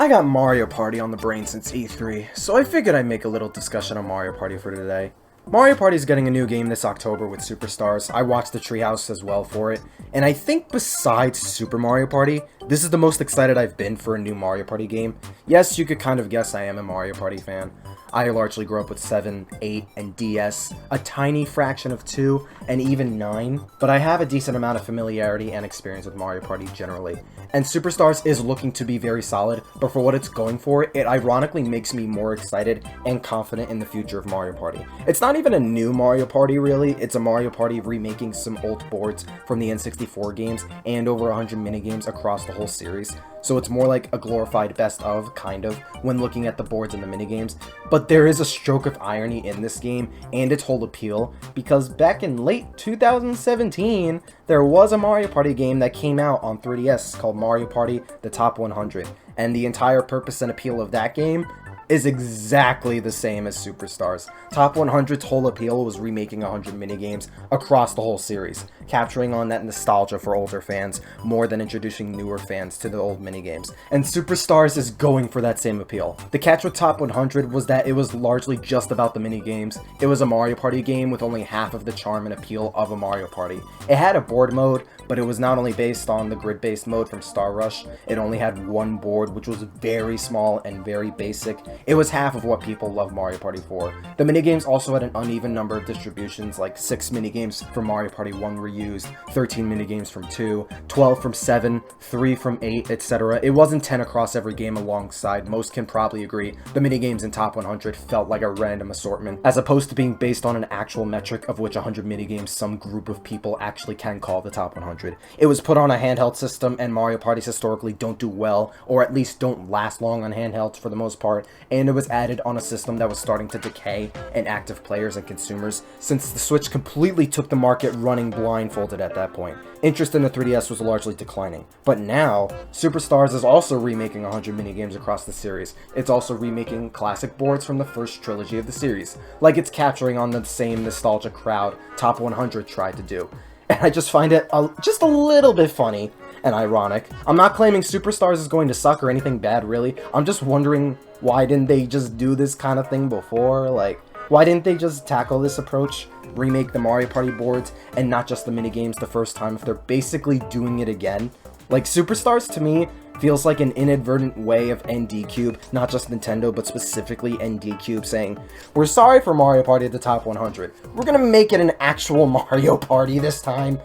I got Mario Party on the brain since E3, so I figured I'd make a little discussion on Mario Party for today. Mario Party is getting a new game this October with Superstars. I watched the Treehouse as well for it, and I think besides Super Mario Party, this is the most excited I've been for a new Mario Party game. Yes, you could kind of guess I am a Mario Party fan. I largely grew up with 7, 8, and DS, a tiny fraction of 2, and even 9, but I have a decent amount of familiarity and experience with Mario Party generally. And Superstars is looking to be very solid, but for what it's going for, it ironically makes me more excited and confident in the future of Mario Party. It's not even a new Mario Party really, it's a Mario Party remaking some old boards from the N64 games and over 100 minigames across the whole series. So it's more like a glorified best of, kind of, when looking at the boards and the minigames. But there is a stroke of irony in this game and its whole appeal, because back in late 2017, there was a Mario Party game that came out on 3DS called Mario Party The Top 100. And the entire purpose and appeal of that game is exactly the same as Superstars. Top 100's whole appeal was remaking 100 minigames across the whole series, capturing on that nostalgia for older fans more than introducing newer fans to the old minigames. And Superstars is going for that same appeal. The catch with Top 100 was that it was largely just about the minigames. It was a Mario Party game with only half of the charm and appeal of a Mario Party. It had a board mode, but it was not only based on the grid-based mode from Star Rush, it only had one board, which was very small and very basic. It was half of what people love Mario Party for. The minigames also had an uneven number of distributions, like 6 minigames from Mario Party 1 were used, 13 minigames from 2, 12 from 7, 3 from 8, etc. It wasn't 10 across every game alongside. Most can probably agree the minigames in Top 100 felt like a random assortment, as opposed to being based on an actual metric of which 100 minigames some group of people actually can call the Top 100. It was put on a handheld system, and Mario Parties historically don't do well, or at least don't last long on handhelds for the most part, and it was added on a system that was starting to decay in active players and consumers, since the Switch completely took the market running blindfolded at that point. Interest in the 3DS was largely declining. But now, Superstars is also remaking 100 minigames across the series. It's also remaking classic boards from the first trilogy of the series, like it's capturing on the same nostalgia crowd Top 100 tried to do. And I just find it just a little bit funny and ironic. I'm not claiming Superstars is going to suck or anything bad, really. I'm just wondering, why didn't they just do this kind of thing before? Like, why didn't they just tackle this approach, remake the Mario Party boards, and not just the minigames the first time if they're basically doing it again? Like, Superstars, to me, feels like an inadvertent way of ND Cube, not just Nintendo, but specifically ND Cube, saying, we're sorry for Mario Party at the Top 100. We're gonna make it an actual Mario Party this time.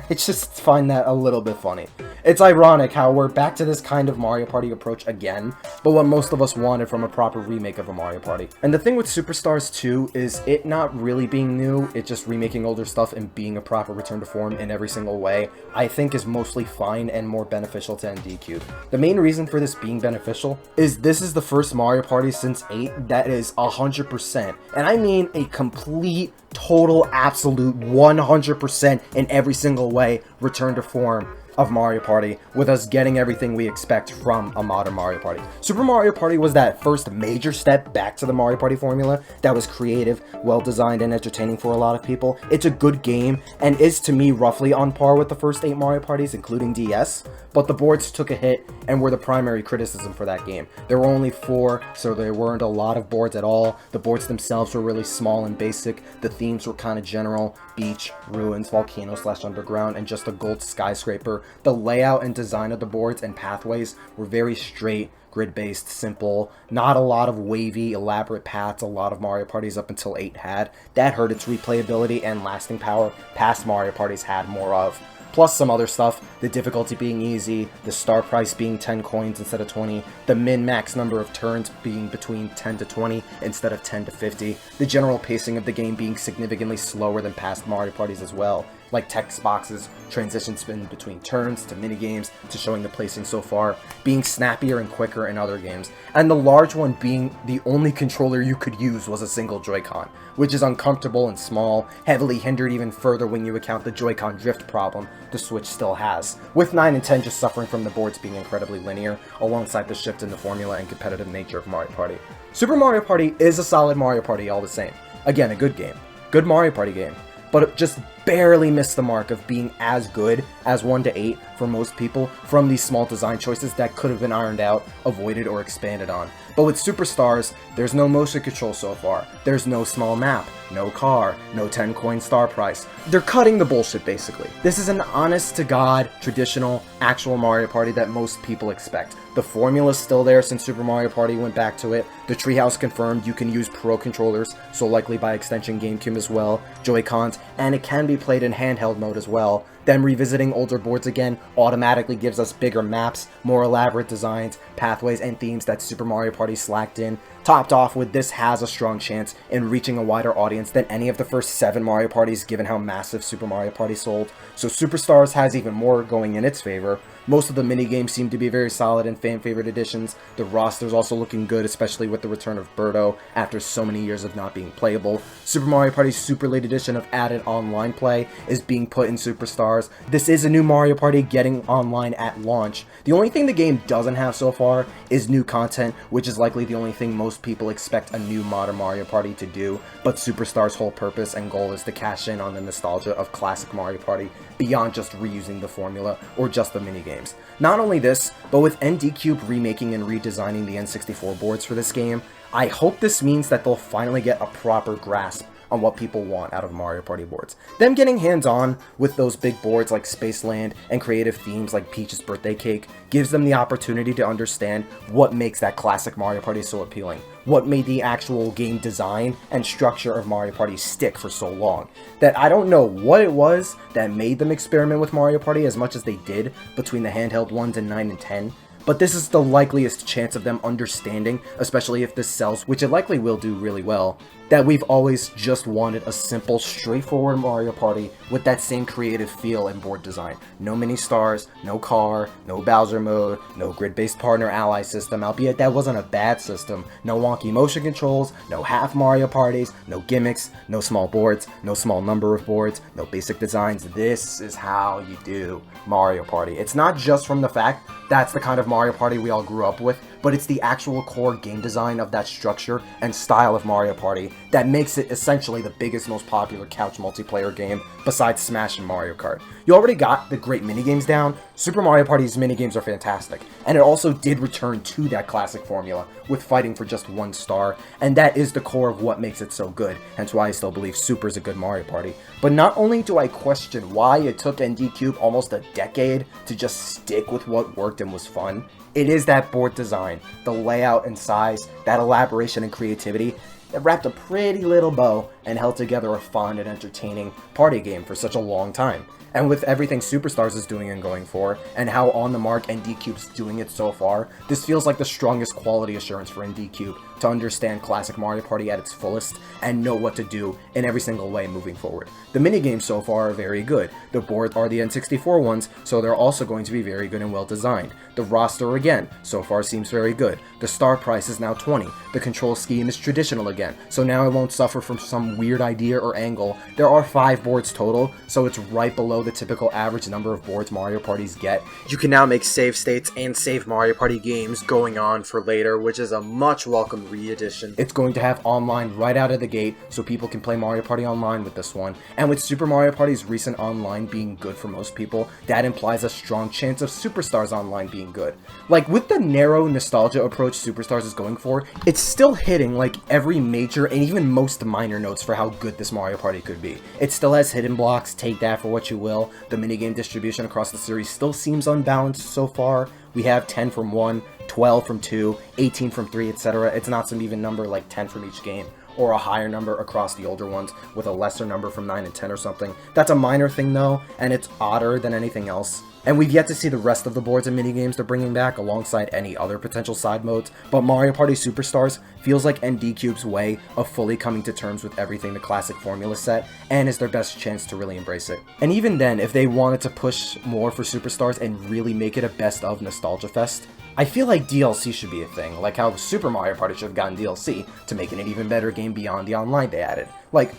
I just find that a little bit funny. It's ironic how we're back to this kind of Mario Party approach again, but what most of us wanted from a proper remake of a Mario Party. And the thing with Superstars 2 is it not really being new, it just remaking older stuff and being a proper return to form in every single way, I think is mostly fine and more beneficial to ND Cube. The main reason for this being beneficial is this is the first Mario Party since 8 that is 100%, and I mean a complete, total, absolute 100% in every single way return to form of Mario Party, with us getting everything we expect from a modern Mario Party. Super Mario Party was that first major step back to the Mario Party formula that was creative, well-designed, and entertaining for a lot of people. It's a good game, and is to me roughly on par with the first 8 Mario Parties, including DS, but the boards took a hit and were the primary criticism for that game. There were only 4, so there weren't a lot of boards at all. The boards themselves were really small and basic. The themes were kind of general: beach, ruins, volcano/underground, and just a gold skyscraper. The layout and design of the boards and pathways were very straight, grid-based, simple, not a lot of wavy, elaborate paths a lot of Mario Parties up until 8 had. That hurt its replayability and lasting power past Mario Parties had more of. Plus some other stuff, the difficulty being easy, the star price being 10 coins instead of 20, the min-max number of turns being between 10 to 20 instead of 10 to 50, the general pacing of the game being significantly slower than past Mario Parties as well, like text boxes, transitions in between turns, to minigames, to showing the placing so far, being snappier and quicker in other games, and the large one being the only controller you could use was a single Joy-Con, which is uncomfortable and small, heavily hindered even further when you account the Joy-Con drift problem the Switch still has, with 9 and 10 just suffering from the boards being incredibly linear, alongside the shift in the formula and competitive nature of Mario Party. Super Mario Party is a solid Mario Party all the same. Again, a good game. Good Mario Party game. But just barely missed the mark of being as good as 1 to 8 for most people from these small design choices that could have been ironed out, avoided, or expanded on. But with Superstars, there's no motion control so far, there's no small map, no car, no 10 coin star price. They're cutting the bullshit basically. This is an honest to god, traditional, actual Mario Party that most people expect. The formula's still there since Super Mario Party went back to it. The Treehouse confirmed you can use Pro controllers, so likely by extension GameCube as well, Joy-Cons, and it can be played in handheld mode as well. Them revisiting older boards again automatically gives us bigger maps, more elaborate designs, pathways, and themes that Super Mario Party slacked in. Topped off with, this has a strong chance in reaching a wider audience than any of the first 7 Mario Parties given how massive Super Mario Party sold, so Superstars has even more going in its favor. Most of the minigames seem to be very solid and fan-favorite additions. The roster's also looking good, especially with the return of Birdo after so many years of not being playable. Super Mario Party's Super Late Edition of added online play is being put in Superstars. This is a new Mario Party getting online at launch. The only thing the game doesn't have so far is new content, which is likely the only thing most people expect a new modern Mario Party to do, but Superstars' whole purpose and goal is to cash in on the nostalgia of classic Mario Party beyond just reusing the formula or just the minigames. Not only this, but with ND Cube remaking and redesigning the N64 boards for this game, I hope this means that they'll finally get a proper grasp on what people want out of Mario Party boards. Them getting hands-on with those big boards like Spaceland and creative themes like Peach's Birthday Cake gives them the opportunity to understand what makes that classic Mario Party so appealing, what made the actual game design and structure of Mario Party stick for so long, that I don't know what it was that made them experiment with Mario Party as much as they did between the handheld ones in 9 and 10, but this is the likeliest chance of them understanding, especially if this sells, which it likely will do really well, that we've always just wanted a simple, straightforward Mario Party with that same creative feel and board design. No mini stars, no car, no Bowser mode, no grid-based partner ally system, albeit that wasn't a bad system, no wonky motion controls, no half Mario parties, no gimmicks, no small boards, no small number of boards, no basic designs. This is how you do Mario Party. It's not just from the fact that's the kind of Mario Party we all grew up with, but it's the actual core game design of that structure and style of Mario Party that makes it essentially the biggest, most popular couch multiplayer game besides Smash and Mario Kart. You already got the great minigames down. Super Mario Party's minigames are fantastic, and it also did return to that classic formula with fighting for just 1 star, and that is the core of what makes it so good, hence why I still believe Super is a good Mario Party. But not only do I question why it took ND Cube almost a decade to just stick with what worked and was fun, it is that board design, the layout and size, that elaboration and creativity that wrapped a pretty little bow and held together a fun and entertaining party game for such a long time. And with everything Superstars is doing and going for, and how on the mark ND Cube's doing it so far, this feels like the strongest quality assurance for ND Cube to understand classic Mario Party at its fullest and know what to do in every single way moving forward. The minigames so far are very good. The boards are the N64 ones, so they're also going to be very good and well designed. The roster again, so far seems very good. The star price is now 20. The control scheme is traditional again, so now it won't suffer from some weird idea or angle. There are 5 boards total, so it's right below the typical average number of boards Mario Parties get. You can now make save states and save Mario Party games going on for later, which is a much welcome re-edition. It's going to have online right out of the gate, so people can play Mario Party online with this one. And with Super Mario Party's recent online being good for most people, that implies a strong chance of Superstars online being good. Like, with the narrow nostalgia approach Superstars is going for, it's still hitting like every major and even most minor notes for how good this Mario Party could be. It still has hidden blocks, take that for what you will. The minigame distribution across the series still seems unbalanced so far. We have 10 from 1, 12 from 2, 18 from 3, etc. It's not some even number like 10 from each game, or a higher number across the older ones with a lesser number from 9 and 10 or something. That's a minor thing though, and it's odder than anything else. And we've yet to see the rest of the boards and minigames they're bringing back alongside any other potential side modes, but Mario Party Superstars feels like ND Cube's way of fully coming to terms with everything the classic formula set, and is their best chance to really embrace it. And even then, if they wanted to push more for Superstars and really make it a best of nostalgia fest, I feel like DLC should be a thing, like how Super Mario Party should have gotten DLC to make it an even better game beyond the online they added. Like,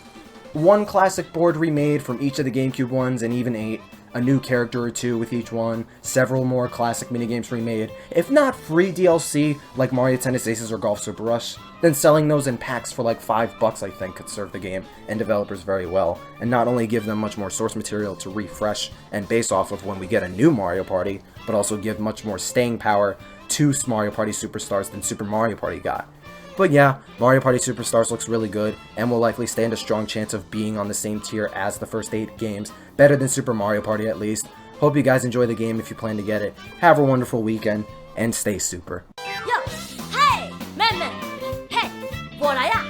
1 classic board remade from each of the GameCube ones and even 8, a new character or two with each one, several more classic minigames remade, if not free DLC like Mario Tennis Aces or Golf Super Rush, then selling those in packs for like $5 I think could serve the game and developers very well, and not only give them much more source material to refresh and base off of when we get a new Mario Party, but also give much more staying power to Mario Party Superstars than Super Mario Party got. But yeah, Mario Party Superstars looks really good, and will likely stand a strong chance of being on the same tier as the first 8 games, better than Super Mario Party at least. Hope you guys enjoy the game if you plan to get it. Have a wonderful weekend, and stay super. 哟，嘿，妹妹，嘿，我来呀！